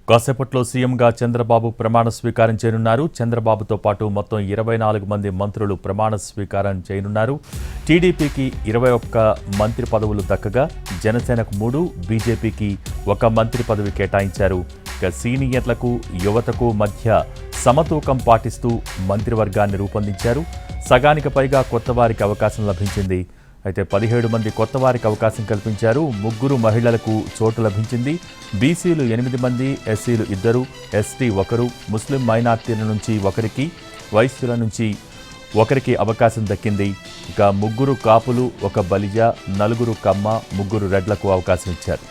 కాసేపట్లో సీఎంగా చంద్రబాబు ప్రమాణ స్వీకారం చేయనున్నారు. చంద్రబాబుతో పాటు మొత్తం 24 మంది మంత్రులు ప్రమాణ స్వీకారం చేయనున్నారు. టీడీపీకి 21 మంత్రి పదవులు దక్కగా జనసేనకు 3, బీజేపీకి 1 మంత్రి పదవి కేటాయించారు. ఇక సీనియర్లకు యువతకు మధ్య సమతూకం పాటిస్తూ మంత్రివర్గాన్ని రూపొందించారు. సగానికి పైగా కొత్త వారికి అవకాశం లభించింది. అయితే 17 మంది కొత్త వారికి అవకాశం కల్పించారు. 3 మహిళలకు చోటు లభించింది. బీసీలు 8 మంది, ఎస్సీలు 2, ఎస్టీ 1, ముస్లిం మైనార్టీల నుంచి 1, వైశ్యుల నుంచి 1 అవకాశం దక్కింది. ఇక 3 కాపులు, 1 బలిజ, 4 కమ్మ, 3 రెడ్లకు అవకాశం ఇచ్చారు.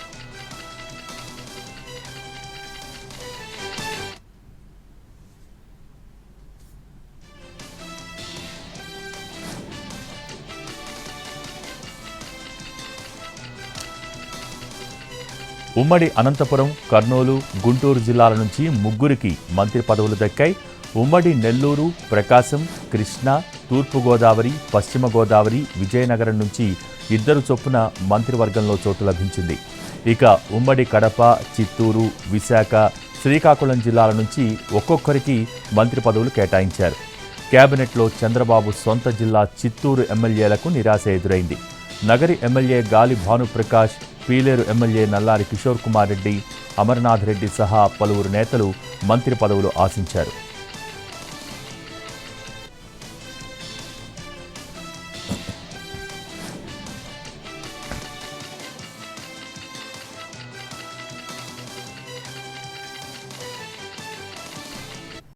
ఉమ్మడి అనంతపురం, కర్నూలు, గుంటూరు జిల్లాల నుంచి 3కి మంత్రి పదవులు దక్కాయి. ఉమ్మడి నెల్లూరు, ప్రకాశం, కృష్ణా, తూర్పుగోదావరి, పశ్చిమ గోదావరి, విజయనగరం నుంచి 2 చొప్పున మంత్రివర్గంలో చోటు లభించింది. ఇక ఉమ్మడి కడప, చిత్తూరు, విశాఖ, శ్రీకాకుళం జిల్లాల నుంచి ఒక్కొక్కరికి మంత్రి పదవులు కేటాయించారు. కేబినెట్లో చంద్రబాబు సొంత జిల్లా చిత్తూరు ఎమ్మెల్యేలకు నిరాశ ఎదురైంది. నగరి ఎమ్మెల్యే గాలి భానుప్రకాష్, పీలేరు ఎమ్మెల్యే నల్లారి కిషోర్ కుమార్ రెడ్డి, అమర్నాథ్ రెడ్డి సహా పలువురు నేతలు మంత్రి పదవులు ఆశించారు.